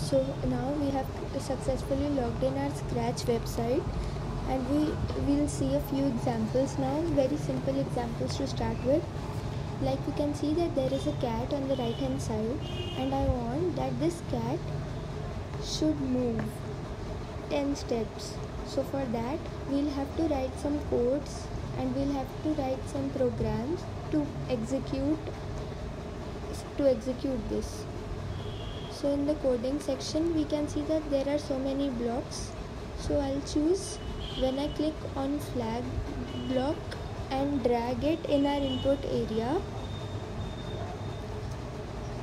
So now we have successfully logged in our Scratch website, and we will see a few examples now, very simple examples to start with. Like we can see that there is a cat on the right hand side, and I want that this cat should move 10 steps. So for that we'll have to write some codes and we'll have to write some programs to execute this. So in the coding section we can see that there are so many blocks. So I'll choose, when I click on flag block and drag it in our input area,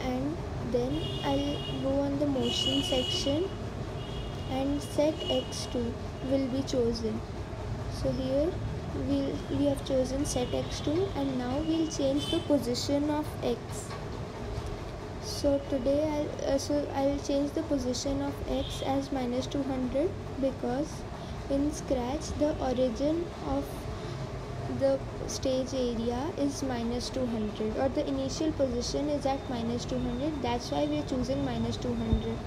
and then I'll go on the motion section and set x2 will be chosen. So here we have chosen set x2, and now we'll change the position of x. So today I'll change the position of x as -200, because in Scratch the origin of the stage area is -200, or the initial position is at -200. That's why we are choosing -200.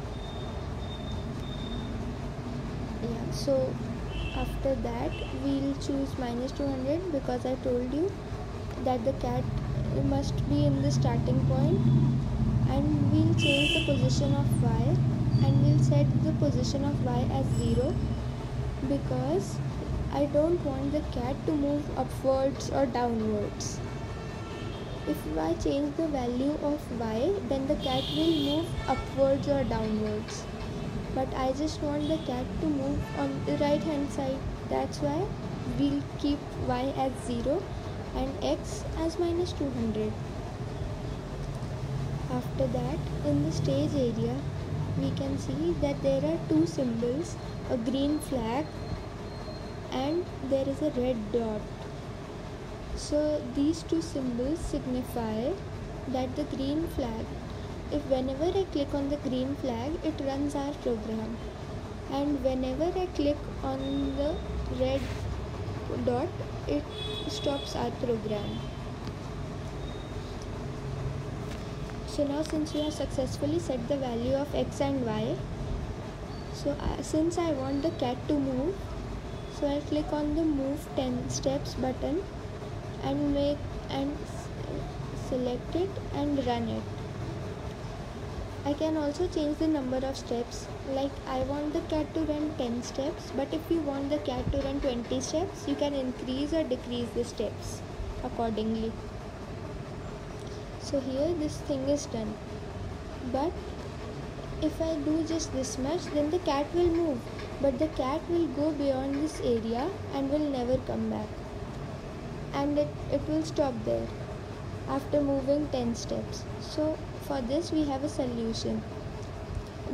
So after that we'll choose -200, because I told you that the cat must be in the starting point, and we'll change the position of y, and we'll set the position of y as 0, because I don't want the cat to move upwards or downwards. If I change the value of y, then the cat will move upwards or downwards. But I just want the cat to move on the right hand side. That's why we'll keep y as 0 and x as -200. After that, in the stage area, we can see that there are two symbols, a green flag and there is a red dot. So these two symbols signify that the green flag, if whenever I click on the green flag, it runs our program, and whenever I click on the red dot, it stops our program. So now, since we have successfully set the value of x and y, so since I want the cat to move, so I'll click on the move 10 steps button and select it and run it. I can also change the number of steps, like I want the cat to run 10 steps, but if you want the cat to run 20 steps, you can increase or decrease the steps accordingly. So here this thing is done, but if I do just this much, then the cat will move, but the cat will go beyond this area and will never come back, and it will stop there after moving 10 steps. So for this we have a solution.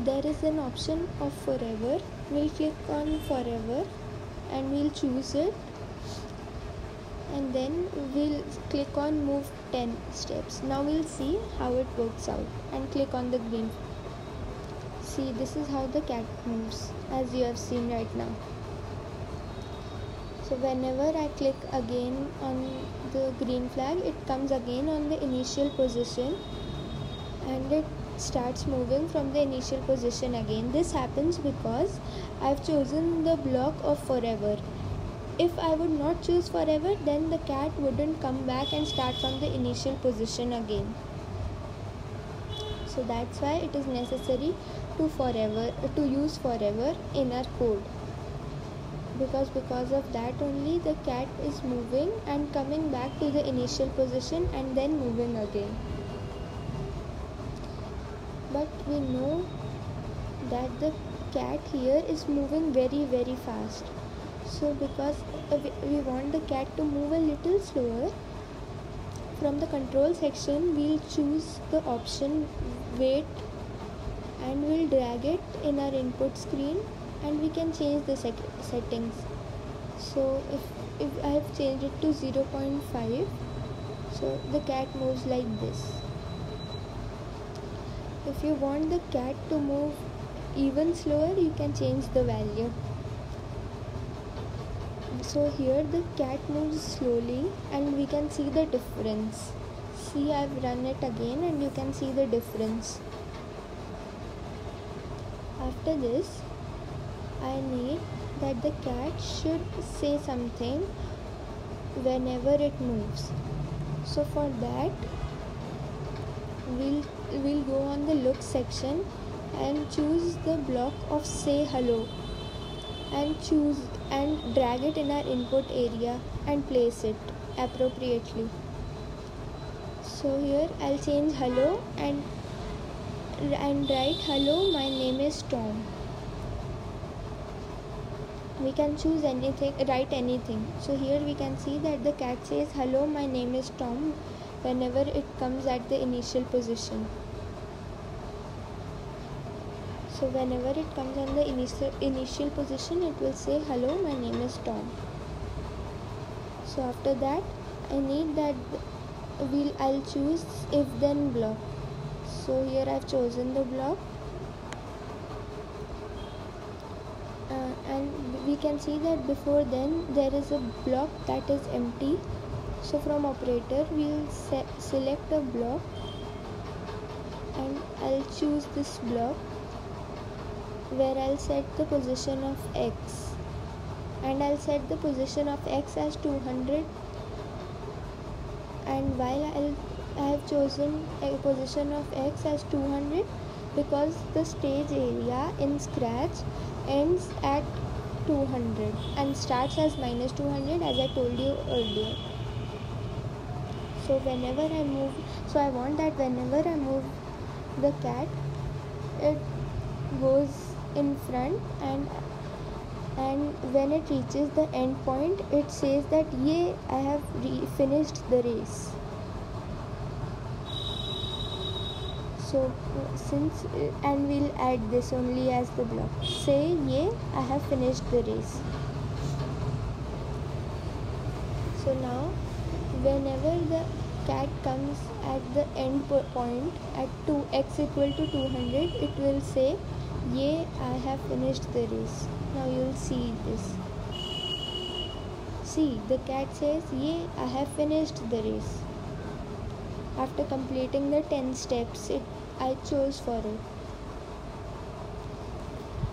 There is an option of forever. We'll click on forever and we'll choose it, and then we'll click on move 10 steps. Now we'll see how it works out, and click on the green. See, this is how the cat moves, as you have seen right now. So whenever I click again on the green flag, it comes again on the initial position and it starts moving from the initial position again. This happens because I've chosen the block of forever. If I would not choose forever, then the cat wouldn't come back and start from the initial position again. So that's why it is necessary to use forever in our code, because of that only the cat is moving and coming back to the initial position and then moving again. But we know that the cat here is moving very, very fast. So because we want the cat to move a little slower, from the control section we'll choose the option wait, and we'll drag it in our input screen, and we can change the settings. So if I have changed it to 0.5, so the cat moves like this. If you want the cat to move even slower, you can change the value. So here the cat moves slowly and we can see the difference. See, I've run it again and you can see the difference. After this, I need that the cat should say something whenever it moves. So for that, we'll go on the look section and choose the block of say hello, and choose and drag it in our input area and place it appropriately. So here I'll change hello and write hello, my name is Tom. We can choose anything, write anything. So here we can see that the cat says hello, my name is Tom whenever it comes at the initial position. So whenever it comes on the initial position, it will say hello, my name is Tom. So after that, I need that I'll choose if then block. So here I've chosen the block, and we can see that before then there is a block that is empty. So from operator we'll select a block, and I'll choose this block where I'll set the position of x, and I'll set the position of x as 200. And while I have chosen a position of x as 200 because the stage area in Scratch ends at 200 and starts as minus 200, as I told you earlier. So I want that whenever I move the cat, it goes in front, and when it reaches the end point, it says that yay, I have finished the race. So and we'll add this only as the block, say yay, I have finished the race. So now whenever the cat comes at the end point at x equal to 200, it will say yay, I have finished the race. Now you'll see this. See, the cat says yay, I have finished the race. After completing the 10 steps I chose for it.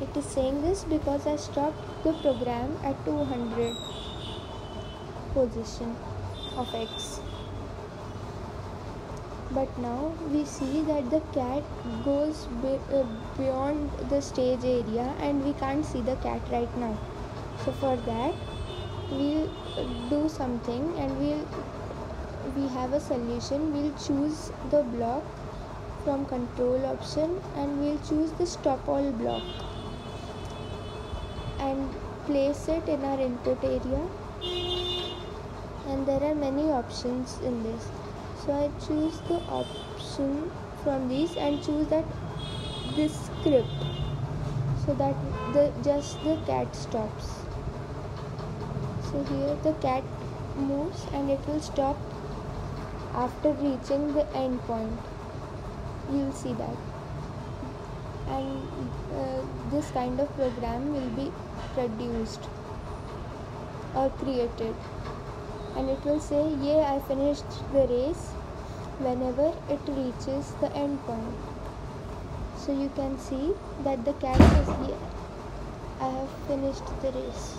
It is saying this because I stopped the program at 200 position of x. But now we see that the cat goes beyond the stage area and we can't see the cat right now. So for that we'll do something, and we have a solution. We'll choose the block from control option, and we'll choose the stop all block and place it in our input area. And there are many options in this. So I choose the option from these and choose this script, so that just the cat stops. So here the cat moves and it will stop after reaching the end point. You'll see that. And this kind of program will be produced or created, and it will say yay, I finished the race whenever it reaches the end point. So you can see that the cat is here, I have finished the race.